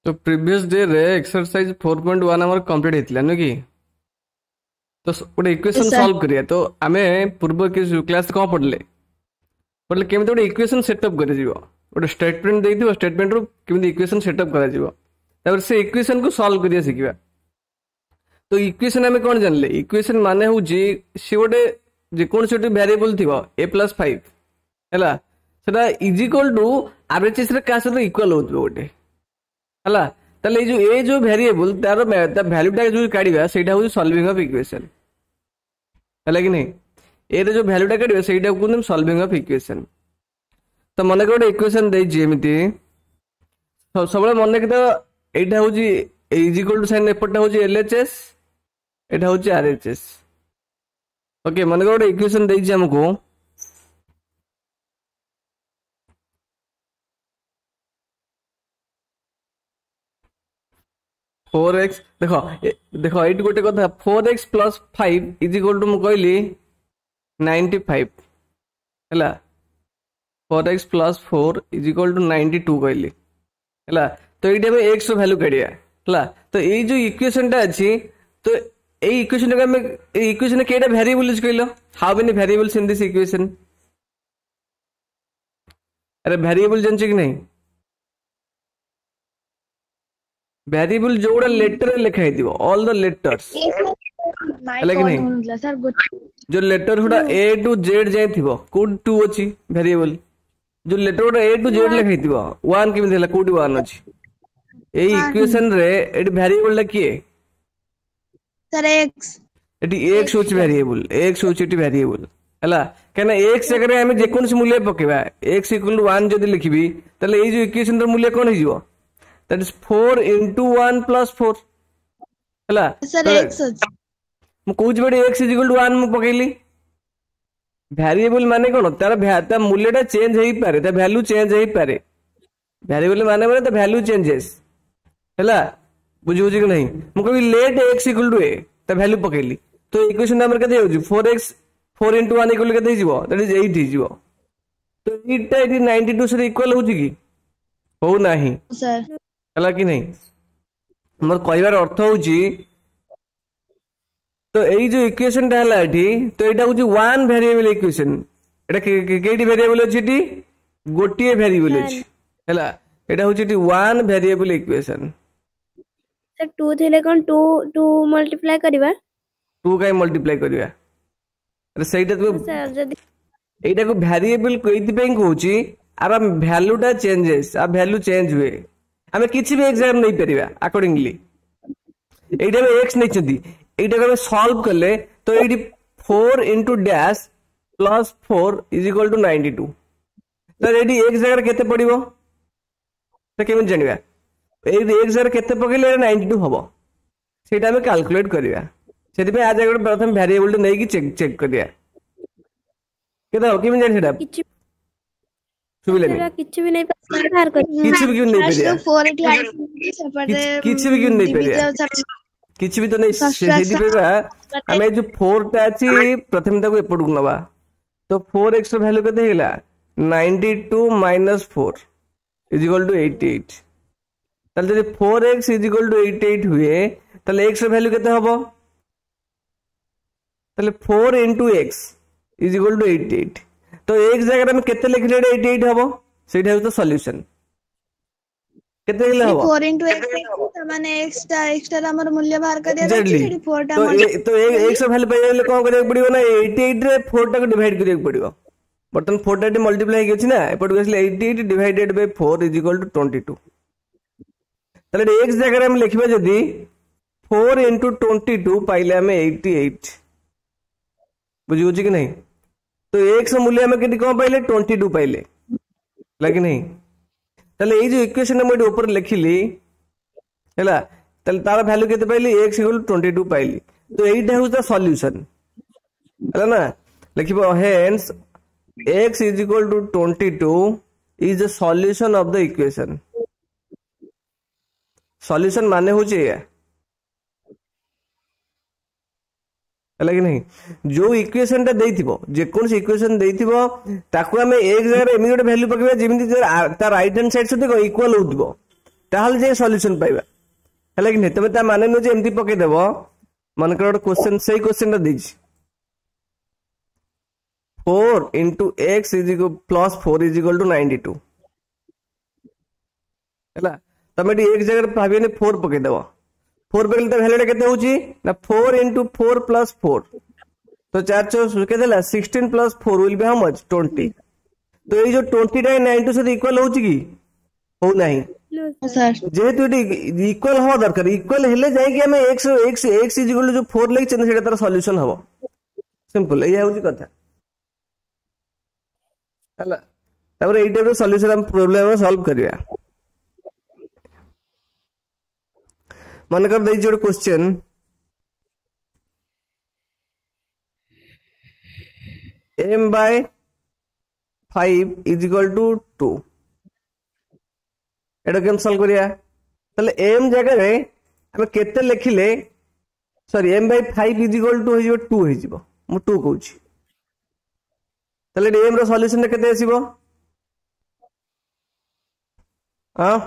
तो previous day रे exercise 4.1 आमर कंप्लीट हेतिला न कि तो गोटे इक्वेशन Yes, sir. सॉल्व करिया तो आमे पूर्व क्लास कौन पढ़ले पढ़ले केमिति गोटे इक्वेशन सेटअप करा जीवो गोटे स्टेटमेंट देइथिबो स्टेटमेंट रो केमिति इक्वेशन सेटअप करा जीवो तापर से इक्वेशन को सॉल्व करिया सिखिबा तो इक्वेशन आमे कोन जानले इक्वेशन माने हु जे से गोटे जे कोन से वेरिएबल थिबो a+5 हैला सेटा इज इक्वल टू आरएचएस रे का से इक्वल होतबो गोटे हैला ताले जो वेरिएबल तार वैल्यूटा जो काढिबा सेटा हो सॉल्विंग ऑफ इक्वेशन हैला कि नहीं ए रे जो वैल्यूटा काढिबा सेटा को सॉल्विंग ऑफ इक्वेशन तो मन गोटे इक्वेशन दे जेमिति सब मन के एटा हो इज इक्वल टू साइन एपटा हो एलएचएस एटा हो आरएचएस ओके मन गोटे इक्वेशन देछि हमको 4x देखो देखो एट गोटे कथा 4x plus 5 is equal to मु कहली 95 हैला 4x plus 4 is equal to 92 कहली हैला तो एटी हमें x रो वैल्यू काढिया हैला तो ए जो इक्वेशन टा अछि तो ए इक्वेशन का में ए इक्वेशन केटा वेरिएबल इज कहलो how many variables in this equation अरे वेरिएबल जानछ कि नहीं वेरिएबल जोड़ा लेटर लिखा है ऑल द लेटर्स है कि नहीं जो लेटर हुडा ए टू जेड जाय थिबो कोड 2 अछि वेरिएबल जो लेटर हुडा ए टू जेड लिखा थिबो 1 केमि देला कोड 1 अछि ए इक्वेशन रे एटी वेरिएबल ला किए सर एक्स एटी एक्स होछि वेरिएबल एक्स होछि एटी वेरिएबल हला केना एक्स जगह रे हम जे कोन से मूल्य पकेबा x = 1 जदी लिखिबी तले ए जो इक्वेशन र मूल्य कोन हिजो that is 4 into 1 plus 4 हला सर एक्स मु कहूछ बडे x = 1 मु पकेली वेरिएबल माने कोन तार मूल्यटा चेंज हेई पारे ता वैल्यू चेंज हेई पारे वेरिएबल माने ता वैल्यू चेंजेस हला बुझु कि नहीं मु कहबी लेट x = a ता वैल्यू पकेली तो इक्वेशन नंबर कते होजी 4x 4 into 1 = कते हिजो दैट इज 8 हिजो तो इटा 92 से इक्वल होजी कि हो नाही सर हला कि नहीं मोर कहबार अर्थ होची तो एई जो इक्वेशन टा हला एठी तो एटा होची वन वेरिएबल इक्वेशन एटा केडी वेरिएबल अछि टी गोटिए वेरिएबल अछि हला एटा होची T one variable equation sir 2 थिले कोन 2 मल्टीप्लाई करबा 2 काई मल्टीप्लाई करबा अरे सहीटा तो सर जदी एटा को वेरिएबल कइति पे कहूची आर वैल्यू टा चेंजेस आ वैल्यू चेंज हुए हमें किसी भी एग्जाम नहीं परिबा अकॉर्डिंगली एटा में x नहीं चंदी एटा को सॉल्व करले तो एटी 4 into dash plus 4 is equal to 92 तो एटी x जगह केते पड़िबो तो केमन जानिबा एटी x जगह केते पकेले 92 हबो सेटा हमें कैलकुलेट करिया सेति पे आज एक प्रथम वेरिएबल नै कि चेक करिया केते हो केमन जानि सेटा किछि सुबिले किछि भी नहीं बाहर कर किछि भी क्यों नहीं परिया 480 सपटे किछि भी क्यों नहीं परिया किछि भी तो नहीं सेदी पेबा हमें जो 4 टा अछि प्रथम ताको एपड नबा तो 4x रो वैल्यू कते हेला 92 - 4 = 88 तले जदि 4x = 88 हुए तले x रो वैल्यू कते हबो तले 4 into x = 88 तो एक जगह में केते लिखले 88 हबो सेटा हो तो सॉल्यूशन केते हेला हबो 4 into x माने एक्स्ट्रा हमर मूल्य बाहर कर दिया सेठी 4 टा तो एक से वैल्यू पाइले कोन करे पड़िबो ना 88 रे 4 टा को डिवाइड करे पड़िबो बटन 4 टा मल्टीप्लाई हे ना एपट गसले 88 डिवाइडेड बाय 4 = 22 तले एक जगह हम लिखबा जदी 4 into 22 पाइले हमें 88 बुझियो कि नहीं तो एक से मूल्य में कितनी कौन पाइले 22 पाइले लगे नहीं तले ये जो इक्वेशन हम ऊपर लिखिली हैला तले तार वैल्यू केते पाइली x = 22 पाइली तो एटा होस द सॉल्यूशन हैला ना लिखिबो hence x = 22 is the solution of the equation solution माने हो चाहिए लगे नहीं जो इक्वेशन टा देइथिबो जे कोन से इक्वेशन देइथिबो ताको हमें एक जगह एमि गोटे वैल्यू पकेबा जेमिति तार राइट हैंड साइड से देखो इक्वल होतबो ताहले जे सॉल्यूशन पाइबा है कि नहीं तबे ता माने न जे एमती पके देबो मन कर क्वेश्चन सही क्वेश्चन दा देछि 4 into x is equal plus 4 is equal to 92 हैला तमे एक जगह भाबिए 4 पके देबो 4 पके त वैल्यू केते होची ना 4 into 4 plus 4 तो 4 4 के देला 16 plus 4 will be how much 20 तो ये जो 20 टा 92 से इक्वल होची की हो नहीं सर जेहेतु ये इक्वल हवा दरकार इक्वल हेले जाय कि हमें x x x is equal जो 4 लेके चंद सेटा तार सॉल्यूशन हबो सिंपल ये होची कथा हला तबर एई टाइप सॉल्यूशन हम प्रॉब्लम सॉल्व करिया मन कर दई जोड़ question m by 5 is equal to 2 Etah came solve करिया तले m जगह रे हम केते लिखिले sorry m by 5 is equal to हो 2 हो जिवो मु 2 कहूची तले m रो सॉल्यूशन केते आसीबो हां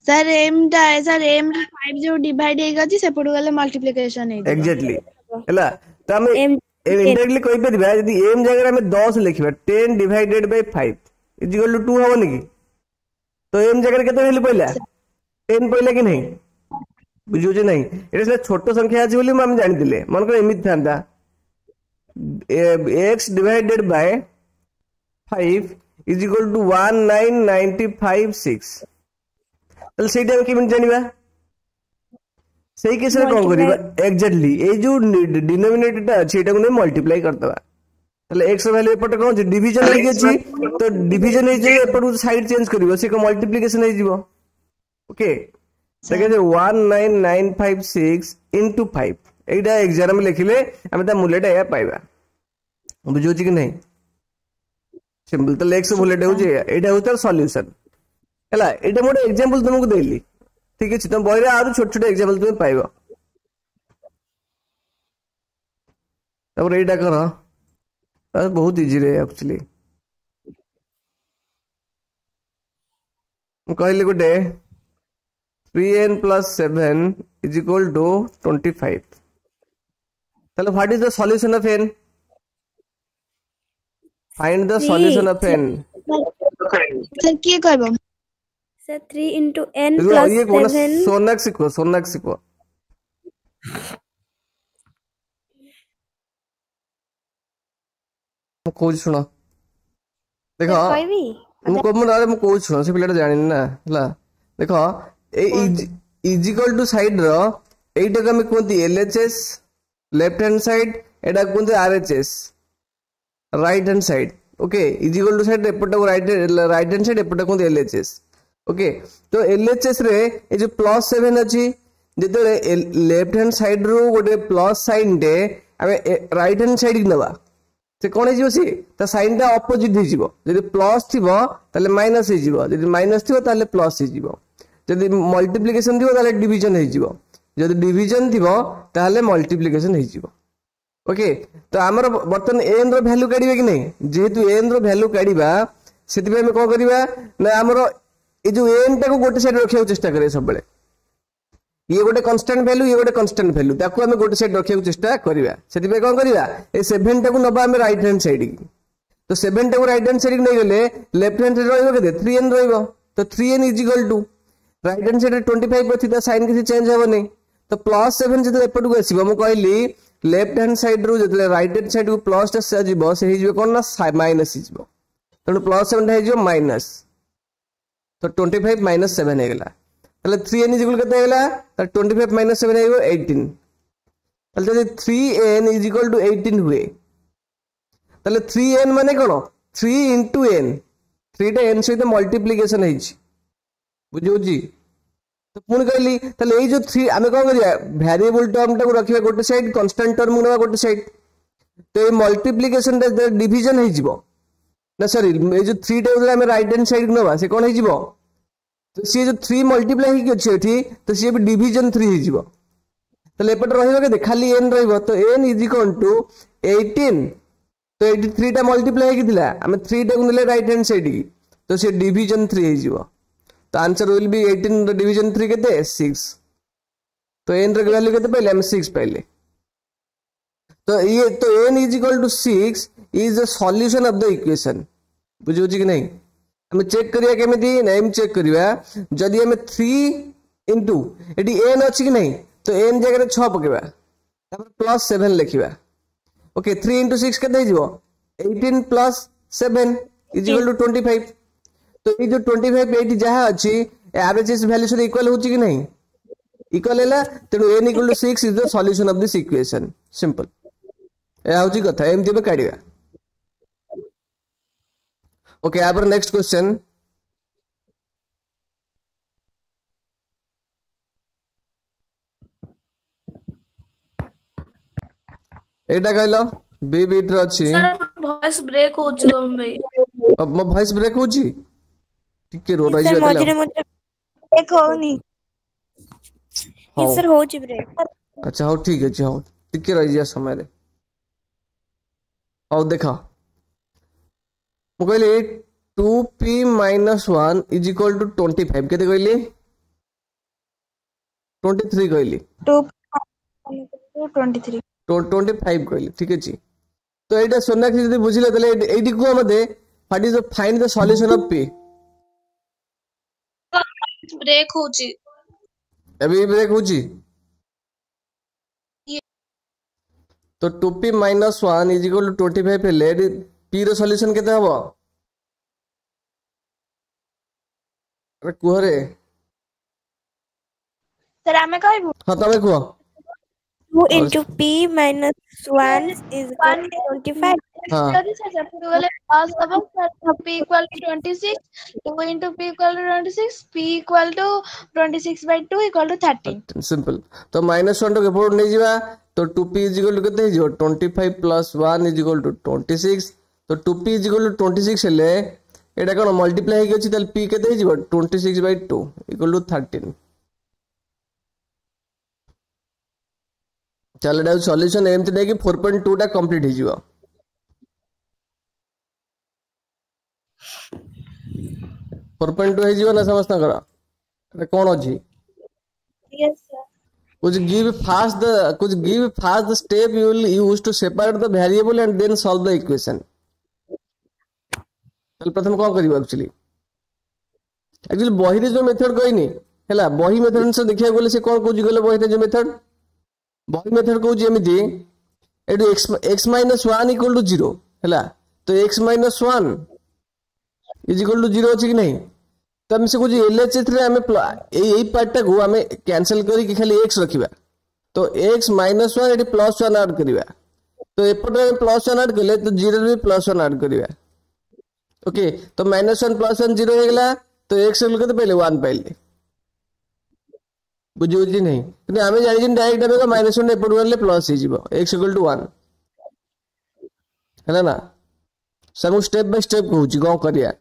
सर एम 5 जो डिवाइड हे गछि सेपड गले मल्टीप्लिकेशन हे एग्जैक्टली हला त हम इनडायरेक्टली कहि परिबा यदि m जगह हम 10 लिखिबा 10 divided by 5 is equal to 2 होबो नेकी तो m जगह केते वैल्यू पइला 10 पइला कि नहीं बुझियो जे नहीं एटा से छोट संख्या अछि बोली हम जानि दिले मन को एमित थांदा x divided by 5 is equal to 19956 तल सेटा हम केमन जानिबा सही केस रे कोन करिबा एग्जैक्टली ए जो डिनोमिनेटर ता अछि एटा को मल्टीप्लाई करतबा तले x वैल्यू एपट कोन छै डिवीजन हे अछि तो डिवीजन हे जे एपट साइड चेंज करिवो से को मल्टीप्लिकेशन हे जिवो ओके सेके जे 19956 into 5 एटा एग्जाम में लिखिले हम ता मूल्यटा या पाइबा बुझो छी कि नहीं सिंपल तले x मूल्यटा हो जे एटा होता सॉल्यूशन हला एटा मोटे एग्जांपल तुमको देली ठीक अछि तुम बहिरे आरो छोट छोट एग्जांपल तुम पाइबो तब एटा करो बहुत इजी रे एक्चुअली कहले गुटे 3n plus 7 is equal to 25 तले what is the solution of n find the solution of n sir की करबो सर 3 into n plus 7 सोनाक सिखो मु कोच सुनो देखो मु कोच सुनो से पिलाटा जानि ना हला देखो ए इज इक्वल टू साइड रो एटा का हम कोंती एलएचएस लेफ्ट हैंड साइड एटा कोंती RHS right hand side okay is equal to side एपटा राइट हैंड साइड एपटा कोंती एलएचएस ओके तो एलएचएस रे ए जो +7 अछि जेते लेफ्ट हैंड साइड रो गोटे प्लस साइन दे हमें राइट हैंड साइड नबा से कोन हे जिवो से त साइन ता ऑपोजिट हे जिवो जदि प्लस थिबो ताले माइनस हे जिवो जदि माइनस थिबो ताले प्लस हे जिवो जदि मल्टीप्लिकेशन थिबो ताले डिवीजन हे जिवो जदि डिवीजन थिबो ताले मल्टीप्लिकेशन हे जिवो ओके तो हमर बर्तन n रो वैल्यू काढिबे कि नहीं जेहेतु n रो वैल्यू काढिबा सेति हम कोन करबा ना हमर ए जो n टा को गोटे साइड रखिया चेष्टा करे सब बेले ये गोटे कांस्टेंट वैल्यू ये गोटे कांस्टेंट वैल्यू ताको हम गोटे साइड रखिया चेष्टा करबा सेति पे कोन करबा ए 7 टा को नबा हम राइट हैंड साइड की तो 7 टा को राइट हैंड साइड नै गले लेफ्ट हैंड साइड रहइबो केते 3n रहइबो तो 3n is equal to right hand side 25 पर थिता साइन किसी चेंज हेबो नै तो +7 जदि एपट को आसीबो हम कहली लेफ्ट हैंड साइड रो जदि राइट हैंड साइड को प्लस टा से जिवो से हिजबो कोन ना माइनस हिजबो तो +7 टा हिजबो माइनस तो 25 - 7 हे गेला तले 3n इज इक्वल केते हेला त 25 - 7 हेगो 18 तले जदि 3n इज इक्वल टू 18 हुए तले 3n माने कोन 3 into n 3 टा n सहित मल्टीप्लिकेशन हेछि बुझियो जी तो पुणी कहली तले ए जो 3 आमे कोन करिया वेरिएबल टर्म टा को रखिबा गोटे साइड कांस्टेंट टर्म नबा गोटे साइड तो ए मल्टीप्लिकेशन टा डिवीजन हेजिबो ना सॉरी ए जो 3 टा हम राइट हैंड साइड नबा से कोन हेजिबो तो सी जो 3 मल्टीप्लाई ही अछि एठी तो सी भी डिवीजन 3 हेजिबो तले एपट रहिबो के खाली n रहिबो तो n इज इक्वल टू 18 तो 83 टा मल्टीप्लाई हे किथिला हम 3 टा को नेले राइट हैंड साइड की तो से डिवीजन 3 हेजिबो तो आंसर विल बी 18 डिवीजन 3 केते 6 तो n ର वैल्यू केते पहले हम 6 पहले तो ये तो n is equal to 6 is the solution of the equation बुझु कि नहीं हम चेक करिया केमिति नेम चेक करिया जदी हम 3 इनटू एडी n अछि कि नहीं तो n जगह 6 पकेबा तापर प्लस 7 लिखिबा ओके 3 इनटू 6 केते हिजो 18 प्लस 7 इज इक्वल टू 25 तो ये जो 25 एटी जहाँ अच्छी एवरेज वैल्यू से इक्वल होची कि नहीं इक्वल है तेणु n equal to 6 is the solution of this equation simple ए होची कथा एमती बे काढिया ओके आपर नेक्स्ट क्वेश्चन एटा कहलो बी बीट रो अछि सर वॉइस ब्रेक हो जो भाई अब मो वॉइस ब्रेक होची टिके रो रही सर है मझिरे मझिरे ब्रेक होनी सर होची ब्रेक अच्छा हो ठीक है हो टिके रही जा समय रे और देखा मु कहले 2p - 1 इज इक्वल टू 25 केते कहली 23 कहली 23 25 कहली ठीक है तो एटा सोनाक्षी जदी बुझिले तले एटी को मते what is the find the solution of p break हो जी अभी ब्रेक होची तो 2p - 1 इज इक्वल टू 25 हेले p रो सॉल्यूशन केते हबो अरे कुहरे सर आमे कहबो हां तमे कुह 2 into p minus 1 is equal to 25 हां जदी सर जब वाले पास अब sir p equal to 26 2 into p equal to 26 p equal to 26/2 equal to 13 simple तो -1 तो केपोड नै जिवा तो 2p इज इक्वल टू केते हिजो 25 प्लस 1 इज इक्वल टू 26 तो 2p इज इक्वल टू 26 हेले एटा कोन मल्टीप्लाई हे गेछि तल p केते हिजो 26/2 इक्वल टू 13 चल एटा सॉल्यूशन एमति नै कि 4.2 टा कंप्लीट हे जिवो 4.2 हे जिवो ना समस्त करा एटा कोन अछि yes sir कुछ give first the step you will use to separate the variable and then solve the equation चल प्रथम कोन करियो एक्चुअली बही रे जो मेथड कहनी हैला बही मेथड से देखिया गेले से कोन कोजि गेले बही रे जो मेथड बही मेथड कहू जेमिति एडु x - 1 इक्वल टू 0 हैला तो x - 1 इज इक्वल टू 0 अछि कि नहीं तो हम से कुछ एलएचएस रे हमें एई पार्ट को हमें कैंसिल करी कि खाली x रखिबा तो x - 1 एटी +1 ऐड करिबा तो एपटे +1 ऐड कले तो 0 रे +1 ऐड करिबा ओके तो -1 + 1 0 हो गेला तो x इक्वल के पहले 1 पहले बुझु जी नहीं कि हमें जानि जिन डायरेक्ट हमें -1 एपटे गले प्लस ही जीवो x इक्वल टू 1 हैला ना सब स्टेप बाय स्टेप कहूची गो करिया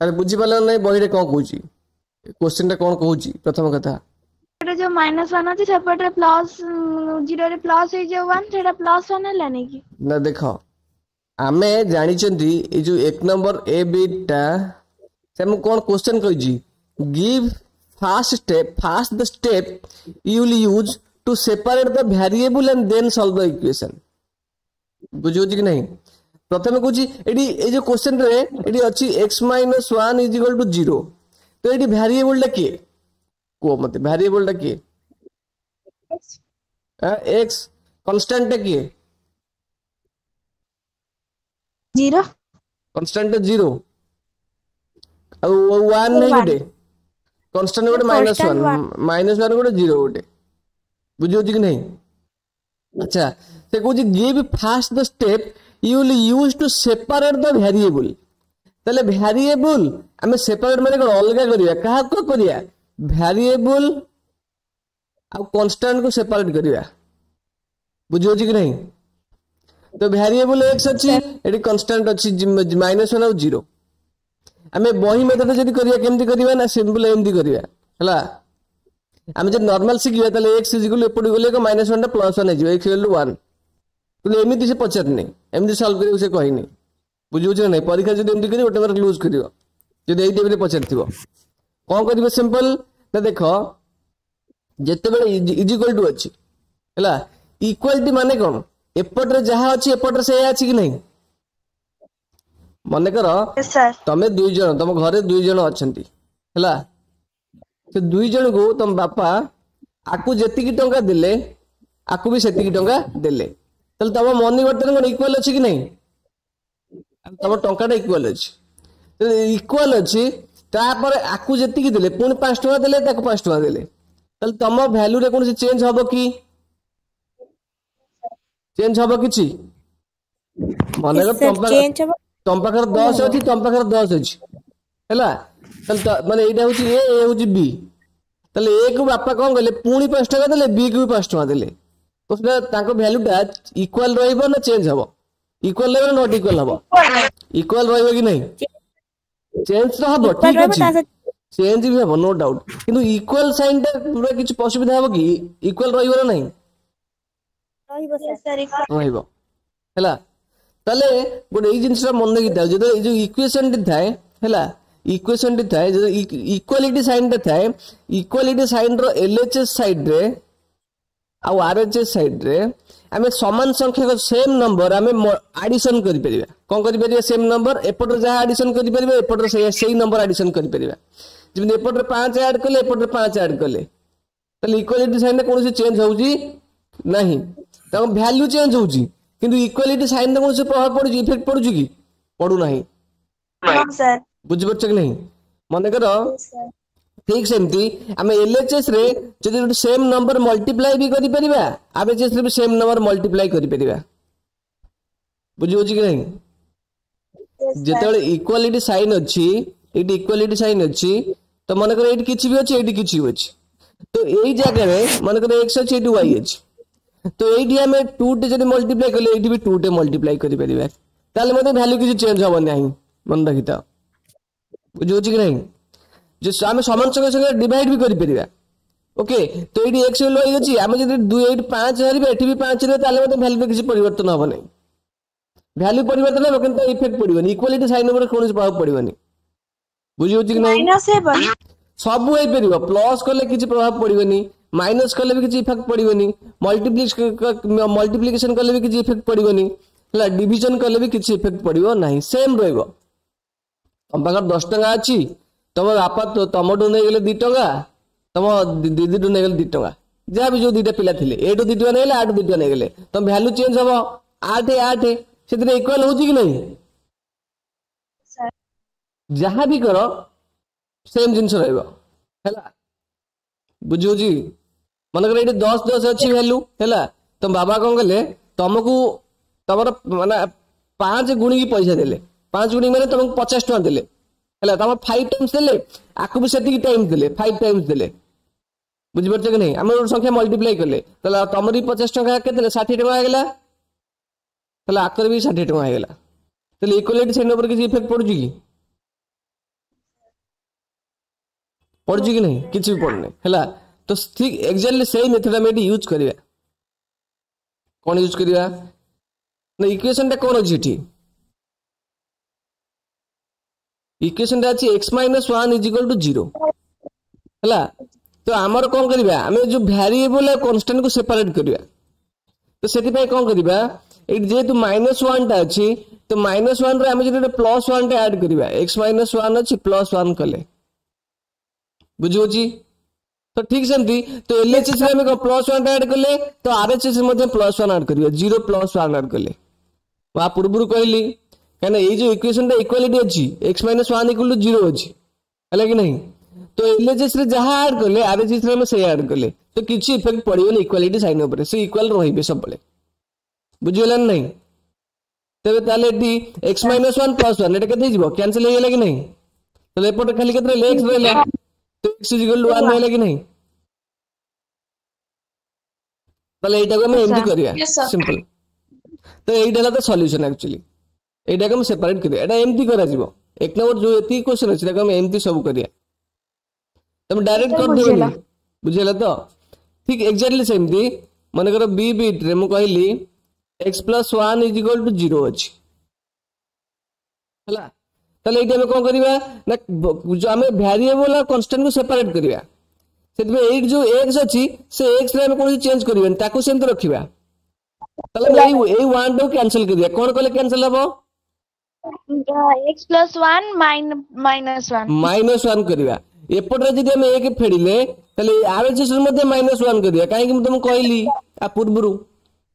अरे बुझी पाला नहीं बही रे कोन कहूची क्वेश्चन रे कोन कहूची प्रथम कथा एटा जो -1 अछि सेपरेट प्लस 0 रे प्लस हे जो 1 सेटा +1 हला नै कि ना देखो आमे जानि चंदी ए जो एक नंबर ए बीटा से हम कोन क्वेश्चन कहजी give first the step you will use to separate the variable and then solve the equation बुझो जी कि नहीं प्रथम कहूची एडी ए जो क्वेश्चन रे एडी अछि x - 1 इज इक्वल टू 0 तो एडी वेरिएबल टा के को मते वेरिएबल टा के x कांस्टेंट टा के 0 कांस्टेंट 0 और 1 नहीं गोटे कांस्टेंट गोटे -1 गोटे 0 गोटे बुझो जी कि नहीं अच्छा से कहूची give first the step you will use to separate the variable तले वेरिएबल हमें सेपरेट माने कोन अलग करिया कहा को करिया वेरिएबल आ कांस्टेंट को सेपरेट करिया बुझियो जी कि नहीं तो वेरिएबल x अछि एडी कांस्टेंट अछि -1 और 0 हमें बही मेथड जदी करिया केमती करिया ना सिंपल एमती करिया हला हमें जे नॉर्मल सिकिया तले x एपडी गले को -1 + 1 हे जो x = 1 तो एमती से पचार नहीं एमती सॉल्व करियो से कहि नहीं बुझियो जे नहीं परीक्षा जदी एमती करियो ओटे मार लूज करियो जदि एई टाइप रे पचारथिबो कोन करबो सिंपल ना देखो जेते बेले इज इक्वल टू अछि हला इक्वालिटी माने कोन एपट रे जहा अछि एपट रे से अछि कि नहीं मन कर Yes, sir. तमे दुई जन तुम घरे दुई जन अछंती हला से दुई जन को तुम बापा आकु जेतिकी टंका देले आकु भी सेतिकी टंका देले तले तम मनी बर्तन कोन इक्वल अछि कि नहीं तम टंकाटा इक्वल अछि तो इक्वल अछि तापर आकु जेतिकी देले पुनी 5 टका देले ताकु 5 टका देले तले तम वैल्यू रे कोन चेंज हबो कि चेंज हबो किछि माने Yes, sir. Change हबो तुम पाखर 10 अछि तुम पाखर 10 अछि हैला तले माने एटा होछि ए होछि बी तले ए को बापा कोन गले पुनी 5 टका देले बी को भी 5 टका देले तो सेटा ताको वैल्यूटा इक्वल रहइबो ना चेंज हबो इक्वल रहइबो नॉट इक्वल हबो इक्वल रहइबो कि नहीं चेंज तो हबो ठीक अछि चेंज भी हबो नो डाउट किंतु इक्वल साइन ता पूरा किछ पॉसिबल हबो कि इक्वल रहइबो ना नहीं Yes, sir. रहइबो हैला तले गोटे एई जिंसरा मन देखि थाए जदि जो इक्वेशन टी थाए हैला इक्वेशन टी थाए जदि इक्वालिटी साइन टे थाए इक्वालिटी साइन रो एलएचएस साइड रे आ आरएचएस साइड रे आमे समान संख्यक सेम नंबर आमे एडिशन करि परिबा कोन करि परिबा सेम नंबर एपट रे जा एडिशन करि परिबा एपट रे सेही नंबर एडिशन करि परिबा जेमि एपट रे 5 ऐड करले एपट रे 5 ऐड करले तले इक्वालिटी साइन रे कोनोसी चेंज होउजी नहीं त वैल्यू चेंज होउजी किंतु इक्वालिटी साइन रे कोनोसी प्रभाव पडुजी इफेक्ट पडुजी कि पडु नहीं No, sir. बुझि परछ कि नहीं मन कर Yes, sir. ठीक सेमती आमे एलएचएस रे जदि गोटे सेम नंबर मल्टीप्लाई भी करि परिबा आरएचएस रे भी सेम नंबर मल्टीप्लाई करि परिबा बुझि होछि कि नहीं Yes, sir. जेतेबेले इक्वालिटी साइन अछि एटी इक्वालिटी साइन अछि तो मन कर एटी किछि भी अछि एटी किछि भी अछि तो एई जगह रे मन कर x अछि एटी y अछि तो एटी हमें 2 टे जदि मल्टीप्लाई करले एटी भी 2 टे मल्टीप्लाई करि परिबा ताले मते वैल्यू किछि चेंज हबो नाही मन रखिता बुझि होछि कि नहीं जे आमे समान संख्या संगे डिवाइड भी करि परिबा ओके तो एटी x y अछि आमे जदि 2 8 5 हरिबे एटी भी 5 रे ताले मते वैल्यू किछि परिवर्तन हबो नाही वैल्यू परिवर्तन हबो किंतु इफेक्ट पडिबनी इक्वालिटी साइन ऊपर कोनोसी प्रभाव पडिबनी बुझि होछि कि नहीं Minus 7. सब होई परिबो प्लस करले किछि प्रभाव पडिबनी माइनस करले भी किछि इफेक्ट पडिबनी मल्टीप्लिकेशन करले भी किछि इफेक्ट पडिबनी हला डिवीजन करले भी किछि इफेक्ट पडिबो नाही सेम रहइबो हम पाखर 10 टका अछि तम बापा तो तमडो नै गेले 2 टका तम दीदी टो नै गेले 2 टका जा भी जो दुटा पिला थिले ए टो 2 टका नै गेले 8 2 टका नै गेले तम वैल्यू चेंज हबो 8 8 सेदिन इक्वल होछि कि नहीं Sir. जहाँ भी करो सेम जिनस रहइबो हैला बुझि होछि मन कर एटी 10 10 अछि वैल्यू हैला तम बाबा कोन गले तुमको तमर माने 5 गुणी की पैसा देले 5 गुणी माने तुमको 50 टका देले हैला तम 5 टाइम्स देले आकु भी सेति टाइम्स देले 5 टाइम्स देले बुझि परछ कि नहीं हमर संख्या मल्टीप्लाई करले तला तमरी 50 टका केते 60 टका गेला तला आकर भी 60 टका गेला तले इक्वालिटी साइन ऊपर किछि इफेक्ट पडुजी कि पडुजी कि नहीं किछि भी पडने हैला तो ठीक एक्जेक्टली सेम मेथड हम एटी यूज करिया कोन यूज करिया ना इक्वेशन टा कोन अछि ठीक इक्वेशन टा अछि x - 1 = 0 हैला तो हमर कोन करिया हमें जो वेरिएबल है कांस्टेंट को सेपरेट करिया तो सेति पय कोन करिया ए जे तो -1 टा अछि तो -1 रे हमें जे +1 टा ऐड करिया x - 1 अछि +1 कले बुझि होछि तो ठीक सेमती तो एलएचएस रे हमें +1 ऐड करले तो आरएचएस मध्ये +1 ऐड करियो 0 +1 ऐड करले वा पूर्वरु कहली कहना ए जो इक्वेशन टा इक्वालिटी अछि x - 1 = 0 अछि हला कि नहीं तो एलएचएस रे जहां ऐड करले आरएचएस रे हम से ऐड करले तो किछि इफेक्ट पडियो इक्वालिटी साइन ऊपर से इक्वल रहिबे सब बले बुझियला नहीं तबे ताले डी x - 1 +1 एटा केते जिवो कैंसिल हे गेला कि नहीं तो एपट खाली केते x रहला तो x = 1 रहला कि नहीं ताले एटा को हम एमडी करिया Yes, sir. सिंपल तो एटा ला तो सॉल्यूशन एक्चुअली एटा को हम सेपरेट करिया एटा एमडी करा जिवो एक नंबर जो एती क्वेश्चन अछि ताको हम एमडी सब करिया तुम डायरेक्ट कर देबनी बुझियला तो ठीक एक्जेक्टली सेम दी मन करो बी बीट रे मु कहली x + 1 = 0 अछि हला ताले एटी हमें कौन करिवा ना जो हमें वेरिएबल और कांस्टेंट को सेपरेट करिवा सेतबे एट जो x अछि से x रे हमें कोन चेंज करिवेन ताको सेम रखिबा ताले ए 1 टू कैंसिल करिया कोन कले कैंसिल हबो x plus 1 minus 1 -1 करिया एपटरे जदि हम एक फेडिले तले आरएचएस मध्ये -1 करिया काहे कि हम तुम कहली आ पूर्वरु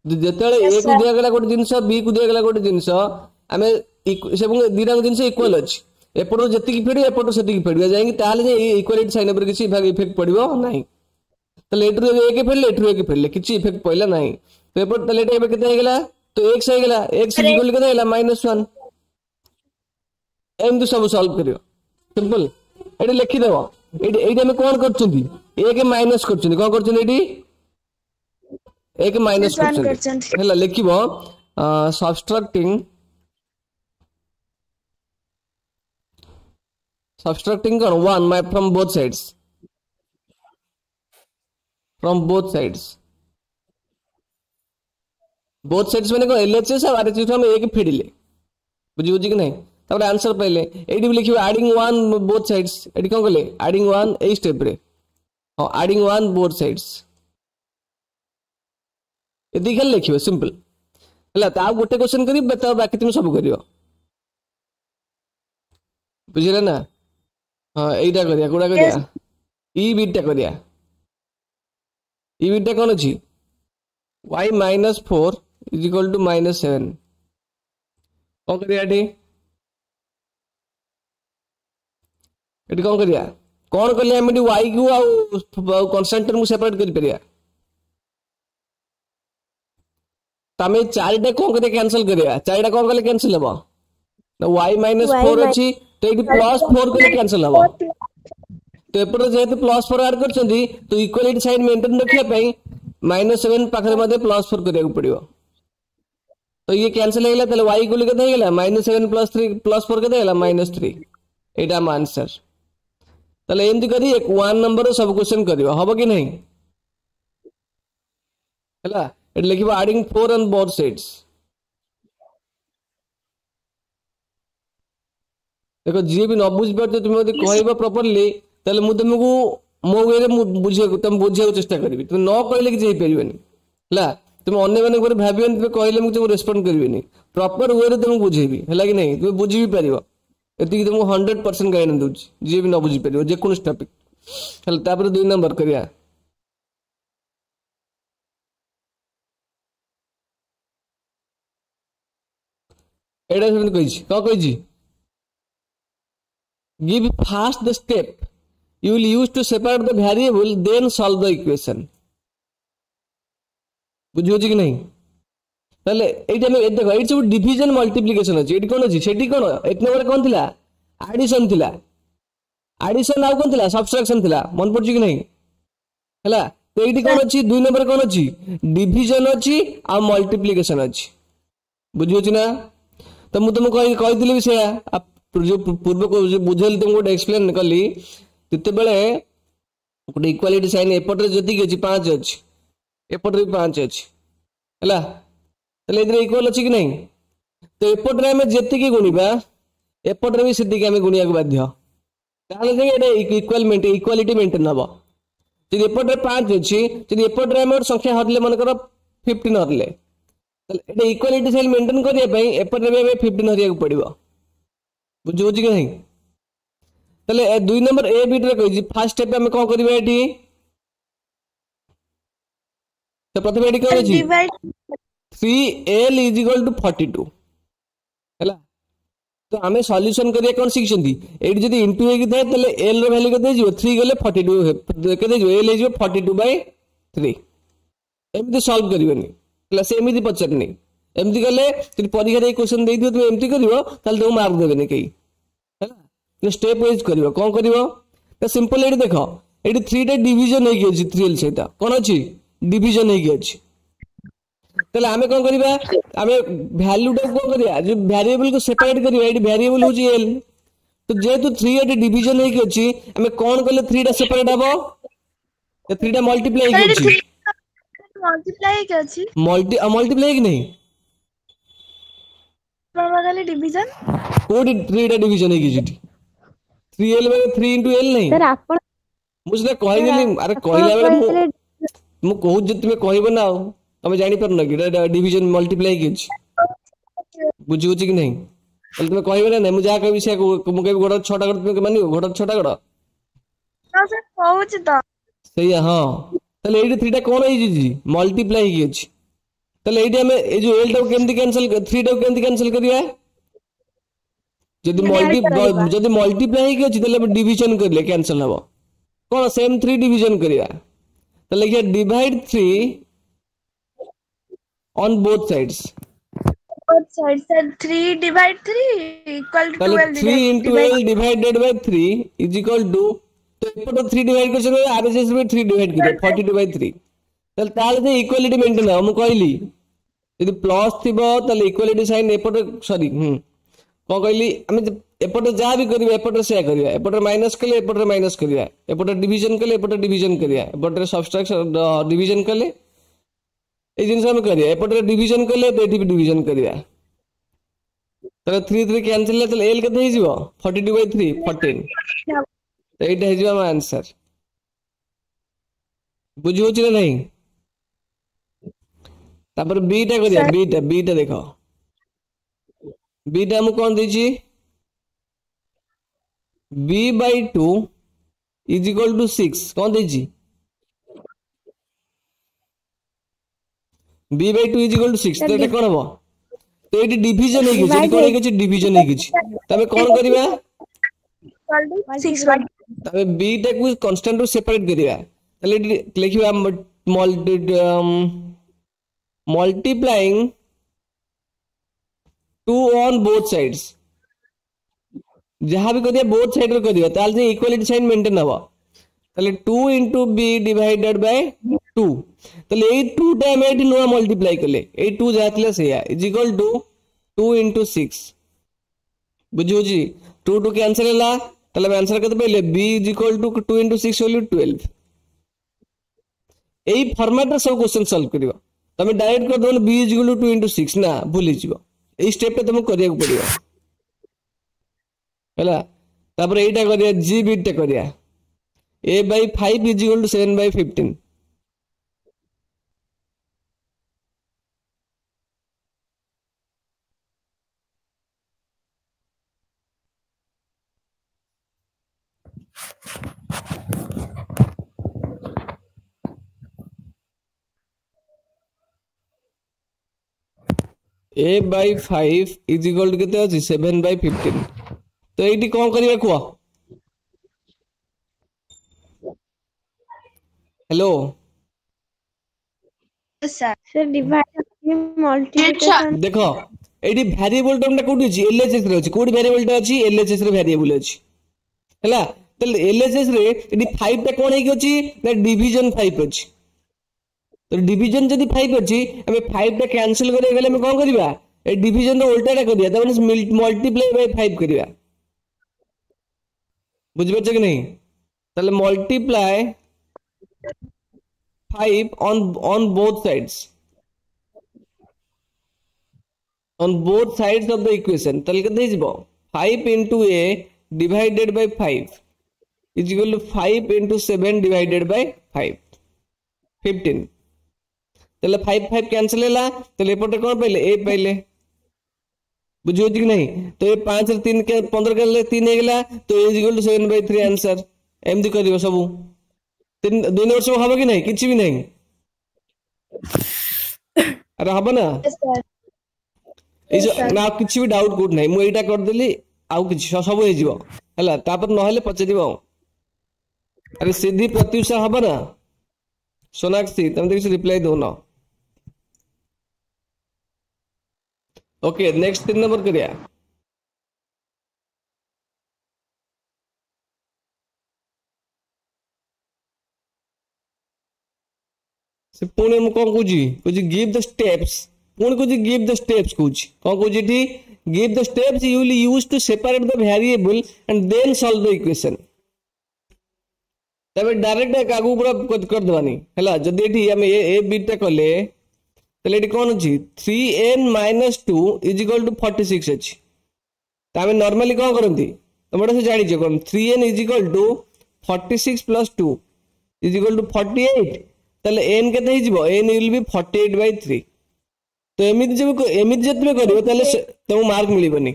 जेतेले ए को दिया गेला गोटे जिंस बी को दिया गेला गोटे जिंस हमें सेबंग दिरांग जिंस इक्वल अछि एपटो जति की फेडी एपटो सेति की फेडी जायंगी ताले जे इक्वालिटी साइन पर किसी भाग इफेक्ट पड़िबो नाही तले एटु एक फेडले एटु एक फेडले किछि इफेक्ट पइला नाही तो एपट तले एबे केते हे गेला तो x हे गेला x इक्वल केते हेला -1 एम तो सब सॉल्व करियो सिंपल एडी लिखि देबो एडी हम कोन करचुंदी एक माइनस करचुंदी कोन करचुंदी एडी एक minus करचुंदी Hella लिखिबो subtracting on 1 my from both sides माने को LHS और RHS हम एक फेडिले बुझी बुझी कि नहीं तब आंसर पहले एडी भी लिखिबो एडिंग 1 बोथ साइड्स एडी कोन कहले एडिंग 1 ए स्टेप रे हां एडिंग 1 बोथ साइड्स एदी खाली लिखिबो सिंपल हला ता गोटे क्वेश्चन करी बताओ बाकी तुम सब करियो बुझिले ना हां एटा करिया कोडा करिया ई बीटा करिया ई बीटा कोन अछि y - 4 = -7 कोन करिया एटी एटी कोन करिया कोन करले हम एटी y को आ कांस्टेंट को सेपरेट करि परिया तमे चारटा कोन करे कैंसिल करिया चारटा कोन करले कैंसिल हबो ना y - 4 अछि तो एटी +4 करले कैंसिल हबो तो एपर जेते +4 ऐड करचंदी तो इक्वालिटी साइन मेंटेन रखिया पई -7 पाखरे मध्ये +4 करिया को पड़ियो तो ये कैंसिल हेला तले y को लिखे देला -7 + 3 +4 के देला -3 एटा हम आंसर तले एंती करी एक 1 नंबर सब क्वेश्चन करियो हबो कि नहीं हला एट लिखिबो एडिंग 4 ऑन बोथ साइड्स देखो जे भी न बुझ परते तुम यदि कहबो प्रॉपर्ली तले मु तुमको मो वे रे बुझे तुम बुझे चेष्टा करबी तुम न कहले कि जे परिबनी हला तुम अन्य माने पर भाबियन तुम कहले मु तुम रेस्पोंड करबिनी प्रॉपर वे रे तुम बुझेबी हला कि नहीं तुम बुझी भी परिबो एति तुमको 100% गाइडेंस दूची जे भी न बुझी परिबो जे कोन टॉपिक हला तापर 2 नंबर करिया एडा सुन कहिछि का कहिछि give first the step you will use to separate the variable then solve the equation बुझियो कि नहीं ताले एटा में देखो एट सब डिवीजन मल्टीप्लिकेशन अछि एटी कोन अछि सेटी कोन एक नंबर कोन थिला एडिशन थिला एडिशन आउ कोन थिला सब्ट्रैक्शन थिला मन पड़छि कि नहीं हला तो एटी कोन अछि 2 नंबर कोन अछि डिवीजन अछि आ मल्टीप्लिकेशन अछि बुझियो कि ना तो मु तुमको कहि दिली से जो पूर्व को जो बुझेल तुमको एक्सप्लेन करली तते बेले गोटे इक्वालिटी साइन एपट रे जति के 5 अछि एपट रे 5 अछि हला तले इधर इक्वल अछि कि नहीं तो एपट रे हमें जति के गुणीबा एपट रे भी सिद्धि के हमें गुणिया के बाध्य ताले जे एटा इक्वालिटी मेंटेन हबो जदि एपट रे 5 अछि जदि एपट रे हमें संख्या हरले मन कर 15 हरले तले एटा इक्वालिटी साइन मेंटेन करिया पई एपट रे हमें 15 हरिया को पड़िबो बुझो कि नहीं तले 2 नंबर ए बीट रे कहि फर्स्ट स्टेप में कोन करबे एठी तो प्रथम एठी कोन अछि 3l = 42 हैला तो हमें सॉल्यूशन करिया कोन सिखछंती एठी जदी इनटू हे कि थाए तले l रो वैल्यू कते जिवो 3 गले 42 कते जिवो l जिवो 42/3 एमती सॉल्व करिवनी हैला से एमती पचरनी एमती गले तू परीक्षा रे क्वेश्चन देई दियो तू एमती करिवो ताले तो मार्क देबेनी कई हैला तो स्टेप वाइज करिवो कोन करिवो तो सिंपल एडी देखो एडी 3 टा डिवीजन हे कि 3l सेटा कोन अछि डिवीजन हे कि अछि ताले हमें कोन करिबा हमें वैल्यू टा कोन करिया जो वेरिएबल को सेपरेट करिया एडी वेरिएबल होची l तो जेतु 3 एडी डिवीजन हे कि अछि हमें कोन करले 3 टा सेपरेट हबो तो 3 टा मल्टीप्लाई हे कि अछि मल्टीप्लाई के अछि मल्टीप्लाई कि नहीं खाली डिवीजन कोडी 3 टा डिवीजन है किछि 3l बाय 3 into l नहीं सर आपण मुझे कहि देली अरे कहला बेले मु कहू जे तुमे कहबो ना तमे जानि पर न कि डिवीजन मल्टीप्लाई किछि बुझियो कि नहीं तले तुमे कहबो ना मु जा कहबी से मु कहबी गोड़ 6टा कर तुमे मानियो गोड़ 6टा कर सर कहूच तो सही है हां तले एडी 3 टा कोन होई जी मल्टीप्लाई किछि तले एडी हमें ए जो l टा केमति कैंसिल 3 टा केमति कैंसिल करिया जदि मल्टीप्लाई किछि तले डिवीजन करले कैंसिल हबो कौन सेम 3 डिवीजन करिया तो लिखिए divide 3 on both sides sir 3 divide 3 equal to 12 3 into l divided by 3 is equal to तो एपटो 3 डिवाइड कर सके आरएसएस में 3 डिवाइड करिए 42/3 तले ताले से इक्वालिटी मेंटेन हम कहली यदि प्लस थिबो तले इक्वालिटी साइन एपटो सॉरी को कहली हम एपटे जा भी करिया एपटे से करिया एपटे माइनस कले एपटे माइनस करिया एपटे डिवीजन कले एपटे डिवीजन करिया एपटे सब्ट्रैक्शन डिवीजन कले ए जिंस हम करिया एपटे डिवीजन कले तो एठी भी डिवीजन करिया तले 3 3 कैंसिल तले l केते हे जिवो 42/3 14 तो एटा हे जिवो आंसर बुझियो छी नहीं तापर b टा करिया b टा देखो b टा हम कोन देछि b/2 is equal to 6 कौन देजी b/2 is equal to 6 तो एटा कोन हबो तो एटी डिवीजन हे किछि कोन हे किछि डिवीजन हे किछि तबे कोन करबा 6 बाय तबे b टा को कांस्टेंट रो सेपरेट करिया तले लिखिबा मल्टीप्लाइंग 2 ऑन बोथ साइड्स जहां भी करिया बोथ साइड रो करिया ताल जे इक्वालिटी साइन मेंटेन हबो ताले 2 into b डिवाइडेड बाय 2 ताले ए 2 टाइम एटी नो मल्टीप्लाई करले ए 2 जातले से इज इक्वल टू 2 into 6 बुझियो जी 2 2 कैंसिल होला ताले आंसर कते पहिले b is equal to 2 into 6 value 12 एई फॉर्मेट रे सब क्वेश्चन सॉल्व करियो तमे डायरेक्ट कर दो b is equal to 2 into 6 ना भूली जिवो एई स्टेप पे तुम करिया पड़ियो हैला तापर एटा करिया g बिट टे करिया a/5 is equal to 7/15 a/5 is equal to केते अछि 7/15 तो एटी कोन करिया कुआ हेलो सर डिवाइड मल्टीप्लिकेशन देखो एटी वेरिएबल टर्म टा कोठी अछि एलएचएस रे अछि कोठी वेरिएबल टा अछि एलएचएस रे वेरिएबल अछि हैला त एलएचएस रे एटी 5 टा कोन हे कि अछि ना डिवीजन 5 अछि तो डिवीजन जदी 5 अछि हमें 5 टा कैंसिल करे गेले हम कोन करिबा ए डिवीजन रो उल्टा टा करिया त माने मल्टीप्लाई बाय 5 करिया बुझबे कि नहीं तले multiply 5 on both sides of the equation तले केते हिजबो 5 into a divided by 5 is equal to 5 into 7 divided by 5 15 तले 5 5 कैंसिल होला तले एपटे कोन पहिले a पहिले बुझियो कि नहीं तो ये 5 रे 3 के 15 के ले 3 हे गेला तो a is equal to 7/3 answer एमदी करियो सब 2 वर्ष हबो कि नहीं किछि भी नहीं अरे हबो ना ए ना किछि भी डाउट कोड नहीं मु एटा कर देली आउ किछि सब हे जिवो हला तापर न हेले पचे दिबो अरे सीधी प्रत्युषा हबो ना सोनाक्षी तुम देखि रिप्लाई दो ना ओके नेक्स्ट 3 नंबर करिया से पुणे मु कोन कुजी गिव द स्टेप्स पुणे कुजी गिव द स्टेप्स कुजी कोन कुजी ठी give the steps you will use to separate the variable and then solve the equation तबे डायरेक्ट कागु पूरा कर दवानी हैला जदी एठी हम ए बीटा कले তাহলে এটি কোন আছে 3n - 2 = 46 আছে। তো আমি নরমালি কোন করନ୍ତି তোমরা তো জানি যে কোন 3n = 46 + 2 = 48। তাহলে n কেতে হই যিবো n will be 48/3। তো এমিতি যেতবে করিব তাহলে তোমাকে মার্ক মিলিবনি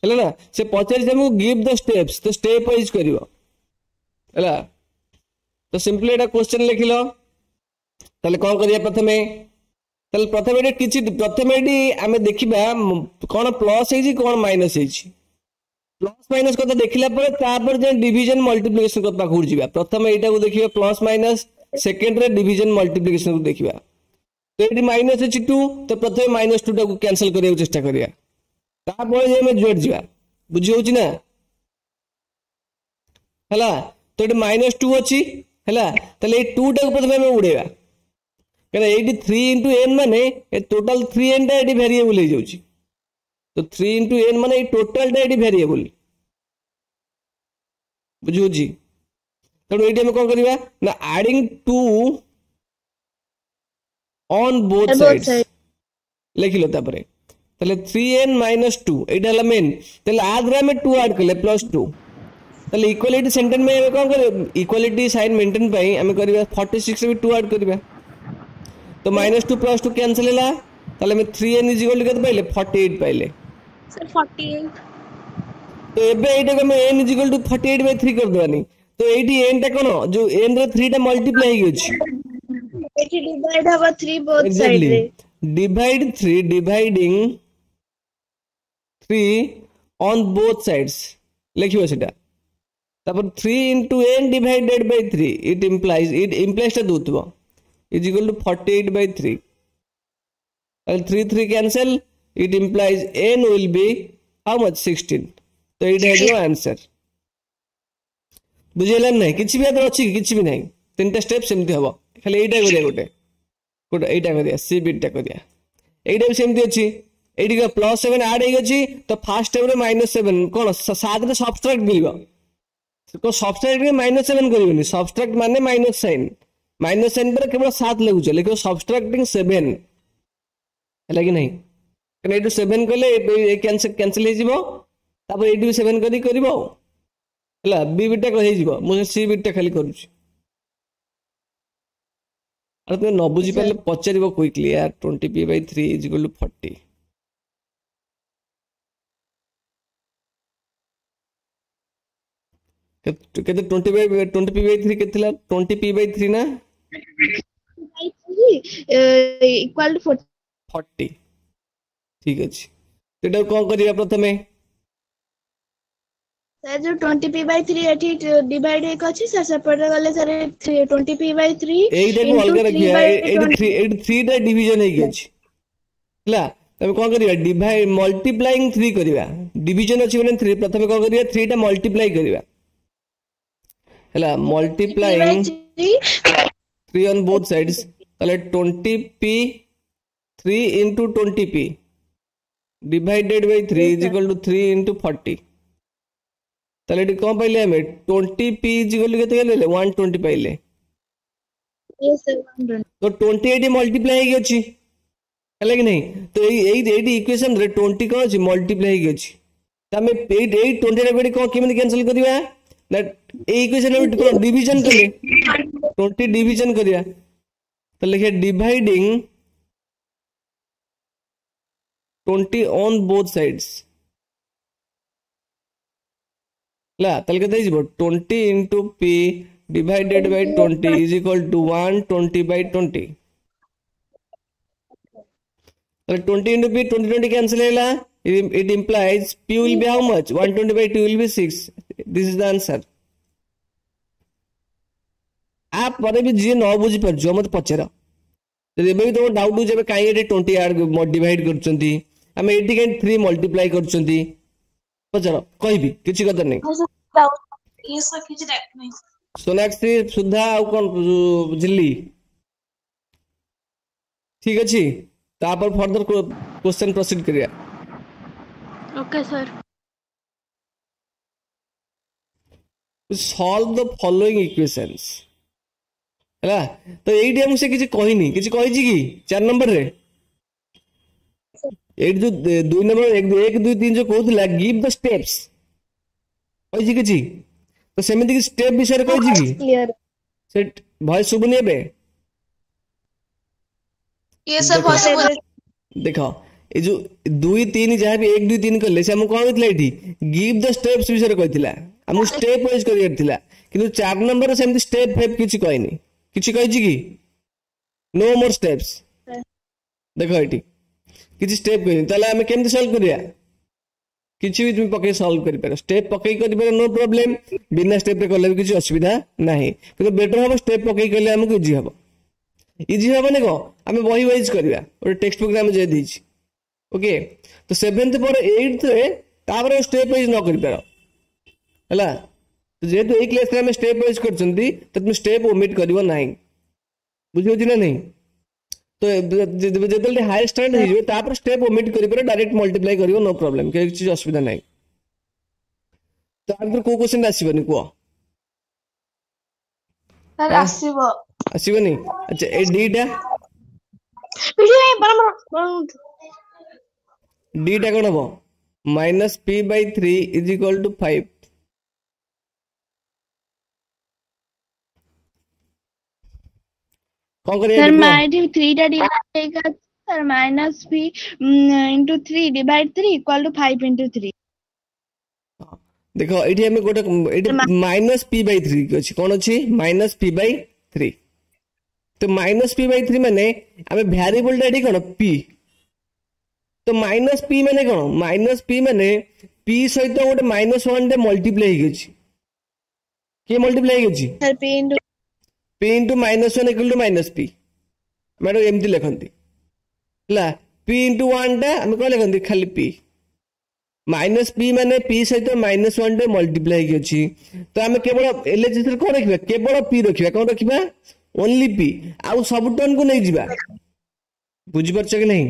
ହେଲା ନା। ସେ ପଚାରି ତମକୁ ଗିଭ୍ ଦ ଷ୍ଟେପ୍ସ, ତ ଷ୍ଟେପ୍ ୱାଇଜ କରିବ ହେଲା। ତ ସିମ୍ପଲି ଏଟା କ୍ୱେଶ୍ଚନ ଲେଖିଲ। ତାହେଲେ କଣ କରିବା ପ୍ରଥମେ, ତାହେଲେ ପ୍ରଥମେ ଏଠି କିଛି ପ୍ରଥମେ ଏଠି ଆମେ ଦେଖିବା କଣ ପ୍ଲସ୍ ହେଇଛି କଣ ମାଇନସ୍ ହେଇଛି। ପ୍ଲସ୍ ମାଇନସ୍ କଥା ଦେଖିଲା ପରେ ତାପରେ ଯେ ଡିଭିଜନ ମଲ୍ଟିପ୍ଲିକେସନ ପାଖକୁ ଯିବା। ପ୍ରଥମେ ଏଇଟାକୁ ଦେଖିବା ପ୍ଲସ୍ ମାଇନସ୍, ସେକେଣ୍ଡରେ ଡିଭିଜନ ମଲ୍ଟିପ୍ଲିକେସନ ଦେଖିବା। ତ ଏଠି ମାଇନସ୍ ଅଛି 2, ତ ପ୍ରଥମେ -2 ଟାକୁ କ୍ୟାନସଲ କରିବାକୁ ଚେଷ୍ଟା କରିବା, ତାପରେ ଯେ ଆମେ ଯୁଆଡେ ଯିବା। ବୁଝି ହଉଛି ନା ହେଲା। ତ ଏଠି -2 ଅଛି ହେଲା। ତାହେଲେ ଏଇ 2 ଟାକୁ ପ୍ରଥମେ ଆମେ ଉଡେଇବା, କାରଣ ଏଇଠି 3 × n ମାନେ ଏ ଟୋଟାଲ 3n ଟା ଏଠି ଭେରିଏବଲ ହେଇଯାଉଛି। ତ 3 × n ମାନେ ଏଇ ଟୋଟାଲ ଟା ଏଠି ଭେରିଏବଲ। ବୁଝି ହଉଛି। ତେଣୁ ଏଇଠି ଆମେ କଣ କରିବା ନା ଆଡିଂ 2 ଅନ୍ ବୋଥ ସାଇଡ୍ସ ଲେଖିଲ। ତାପରେ তাহলে 3n - 2 এইটা হলো মেন। তাহলে আদ্রে আমি 2 আড করলে +2। তাহলে ইকুয়ালিটি সেন্টেন মে আমি কোন করে ইকুয়ালিটি সাইন মেইনটেन পাই আমি করিবা 46 রে 2 আড করিবা। তো -2 + 2 ক্যান্সেল ହେଲା। তাহলে আমি 3n = কেতে পাইলে 48 পাইলে सर 48 তো এবে এইটাকে আমি n = 48/3 कर দেবানি। তো এইটি n টা কোন जो n रे 3 টা মল্টিপ্লাই হই গেছে, এটি ডিভাইড হবে 3 both side রে। Divide 3 dividing 3 on both sides লিখিব সেটা। তারপর 3 × n / 3 it implies টা দউতব = 48/3। তাহলে 3 3 cancel, it implies n will be how much 16। তো এইটা হলো आंसर। বুঝিলেন নাই? কিছু भी আছে কিছু भी নাই, তিনটা স্টেপ সেমতি হবে। খালি এইটা করিয়া গোটে এইটা করিয়া সি বিটটা করিয়া এইটা भी সেমতি আছে। এইটি +7 আড হই গেছি। তো ফার্স্ট স্টেপ রে -7 কোন 7 রে সাবট্রাক্ট মিলব। কোন সাবট্রাক্ট রে -7 করিবনি, সাবট্রাক্ট মানে মাইনাস সাইন, মাইনাস সাইন পরে কেবল 7 লিখুছ, লিখো সাবট্রাক্টিং 7 ହେଲା କି নাই। কারণ এইটু 7 কলে এই ক্যান্সেল হই যিবো। তারপর এইটু 7 করি করিব ହେଲା। বি বিটটা হই যিবো, মু সি বিটটা খালি করুছি। আর তুমি ন বুঝি পারলে পচারিব কুইকলি यार 20p/3 = 40। কেতে 20p/3 কেতে লা 20p/3 না ইকুয়াল টু 40। ঠিক আছে, এটা কোন করিবা প্রথমে স্যার যে 20p/3 এটি ডিভাইড হই আছে স্যার সেপরে গলে স্যার 20p/3 এইটাকে অলগা রাখিয়া। এইটি 3 টা ডিভিজন হই গেছে ହେଲା। তবে কোন করিবা ডিভাইড মল্টিপ্লাইং 3 করিবা। ডিভিজন আছে মানে 3, প্রথমে কোন করিবা 3 টা মল্টিপ্লাই করিবা ହେଲା। মল্টিপ্লাইং 3 on both sides, তাহলে 20p3 × 20p / 3 = 3 × 40। তাহলে এটি কোন পাইলে আমি 20p = কেতে গেলে 120 পাইলে। তো 20 এটি মল্টিপ্লাই হই গেছি ହେଲା କି নাই। তো এইটি ইকুয়েশন রে 20 কোন আছে মল্টিপ্লাই হই গেছি। তো আমি এই 20 রে বেডি কোন কেমনে ক্যান্সেল করিবা না এই ইকুয়েশন রে কোন ডিভিজন কলে 20 ডিভিজন করিয়া। তো লিখে ডিভাইডিং 20 on both sides লা। তাহলে কেতে হই যিবো 20 × p divided by 20 = 120/20। তাহলে 20 × p 20 cancel ହେଲା। It implies p will be how much 120/2 will be 6। This is the answer। आप पर भी जी न बुझी पर जो मत पचर যদি এবে তো ডাউট হচ্ছে কাই এটি 20 আড ডিভাইড করছন্তি আমি এটি কাই 3 মল্টিপ্লাই করছন্তি পচার কইবি কিছু কথা নাই। ये सब किछ नहीं সোনাক্ষী সুধা ଆଉ কোন বুঝলি ঠিক আছে। তারপর ফার্দার क्वेश्चन प्रोसीड करिया। Okay sir. Solve the following equations है तो एटी हमको से किसी कहनी किसी कही कि 4 नंबर रे एट जो 2 नंबर 1 2 3 जो कहूला गिव द स्टेप्स कही किसी तो सेମିତି कि स्टेप विषय कही कि क्लियर से भॉइस सुबुनी एबे ये सब पॉसिबल देखो ये जो 2 3 जहाँ भी 1 2 3 कले से हमको कौन कहला एठी गिव द स्टेप्स विषय कहथिला हमको स्टेप वाइज करियर थिला किंतु 4 नंबर सेମିତି स्टेप फेप किछि कहनी किछि कहिछि कि नो मोर स्टेप्स देखो एठी किछि स्टेप कहनी ताले हमें केमति सॉल्व करिया किछि भी तुम पके सॉल्व करि पारो स्टेप पके करि पारो नो प्रॉब्लम बिना स्टेप रे करले भी किछि असुविधा नाही किंतु बेटर हबो स्टेप पके करले हमको इजी हबो इजी हबो ने को हमें वही वाइज करिया और टेक्स्ट बुक रे हम जे दीछि ओके तो 7th पर 8th रे तापर स्टेप वाइज न करि पारो हला तो जेहेतु एक क्लास रे हम स्टेप वाइज करछंती तो तुम स्टेप ओमिट करिवो नाही बुझियो कि नहीं तो जेतले हाई स्टैंडर्ड हो तापर स्टेप ओमिट करि पारो डायरेक्ट मल्टीप्लाई करिवो नो प्रॉब्लम के चीज असुविधा नाही तो आंसर को क्वेश्चन आसीबनी को सर आसीबो आसीबनी अच्छा ए डीटा वीडियो में बराबर डीटा कोन हबो -p/3 = 5 कौन करिए सर माइटी 3 टा डिवाइड का sir -p into 3 divide 3 equal to 5 into 3 देखो एठी हमें गोटे एठी -p/3 के अछि कोन अछि -p/3 तो -p/3 माने हमें वेरिएबल टा एठी कोन p तो -p माने कोन -p माने p सहित गोटे -1 डे मल्टीप्लाई हे अछि के मल्टीप्लाई हे अछि sir p into -1 equal to -p madam एमती लिखंती ला p into 1 टा हम को लिखंती खाली p -p माने p सहित -1 डे मल्टीप्लाई हे अछि तो हम केवल एलएचएस को रखिबा केवल p रखिबा कोन रखिबा ओनली p आ सब टर्म को नै जिबा बुझि परछ कि नहीं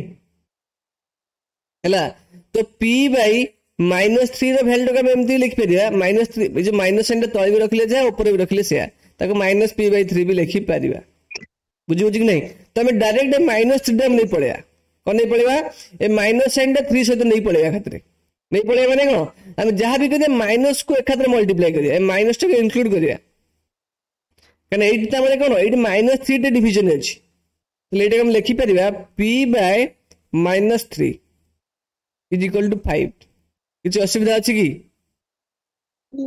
हला तो p बाई -3 रो वैल्यू का एमती लिख परिया -3 जो माइनस साइन तळे भी रखले जा ऊपर भी रखले से ताको -p/3 भी लिखि परिबा बुझि कि नहीं तो हम डायरेक्ट -3 टाइम नहीं पड़ेया कोन नहीं पड़ेबा ए माइनस साइन 3 से तो नहीं पड़ेया खातिर नहीं पड़ेया माने कोन हम जहां भी कदे माइनस को एक खातिर मल्टीप्लाई करिया ए माइनस को इंक्लूड करिया कने 8 ता माने कोन 8 -3 टे डिवीजन अछि तो लेटे हम लिखि परिबा p/-3 = 5 किछ असुविधा अछि की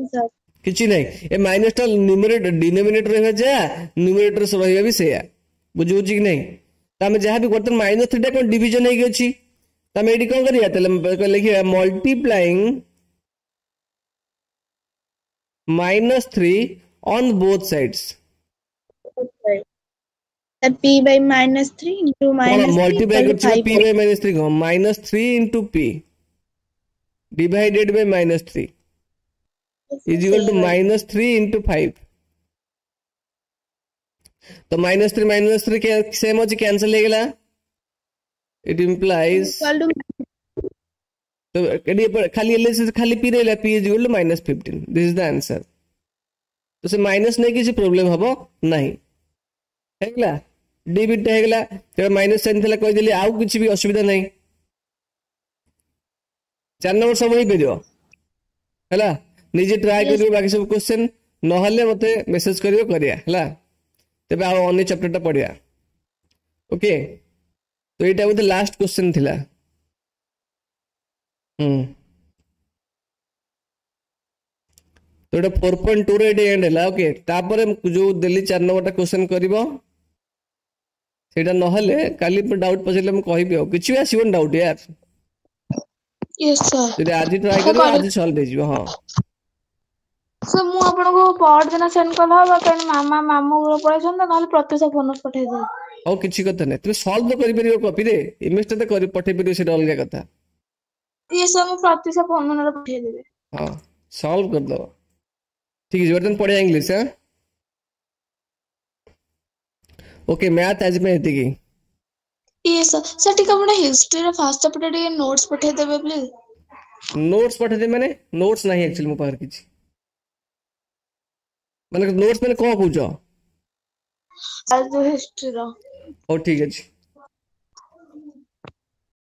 सर किछि नहीं ए माइनस टा न्यूमरेटर डिनोमिनेटर रहबा जा न्यूमरेटर सब रहबा भी सेया बुझु कि नहीं त हम जहां भी करते -3 टा कोन डिवीजन हे गेछि त हम एडी कोन करिया तले लिखिया multiplying -3 on both sides sir p by -3 into multiply -3 करछि p/-3 को -3 into p divided by -3 is equal to -3 into 5 तो -3 के सेम अछि कैंसिल हो गेला इट इंप्लाइज equal to तो एडी खाली एलएस खाली p रहला p is equal to -15 this is the answer तो से माइनस नहीं किसी प्रॉब्लम हबो नहीं हेगला डी बिट हेगला ते माइनस साइन थला कहि देली आउ किछि भी असुविधा नहीं 4 नंबर सब ही पेजो हला निजे ट्राई करियो बाकी सब क्वेश्चन न हले मते मेसेज करियो करिया हला तबे आ अन्य चैप्टर टा पढिया ओके तो एटा with लास्ट क्वेश्चन थिला तो एटा 4.2 रे एंड हला ओके तापर जो दिल्ली 4 नंबर टा क्वेश्चन करिवो सेटा न हले काली डाउट पछले हम कहिबे हो किछि भी आसीबन डाउट यार यस सर तो आज ट्राई करियो आज सॉल्व हो जिवो हां सर मु आपन को पॉड देना सेंड करला बा कन मामा मामू रो पळेछन त नाले प्रत्यक्ष फोन पठे दे औ किछि कथा नै तुम सॉल्व तो करि परियो कॉपी रे इमेज ता करि पठे परियो सेटा अलग कथा ये सब मु प्रत्यक्ष फोन रे पठे देबे हां सॉल्व कर दो ठीक है वर्तन पढ़े इंग्लिश हां ओके मैथ आज में हेती की ये सर ठीक अपना हिस्ट्री रे फर्स्ट चैप्टर रे नोट्स पठे देबे प्लीज नोट्स पठे दे माने नोट्स नहीं एक्चुअली मो पार किछि माने नोट्स माने को कहउछो ଯୋଉ ହିଷ୍ଟ୍ରିର। ହଉ ଠିକ ଅଛି।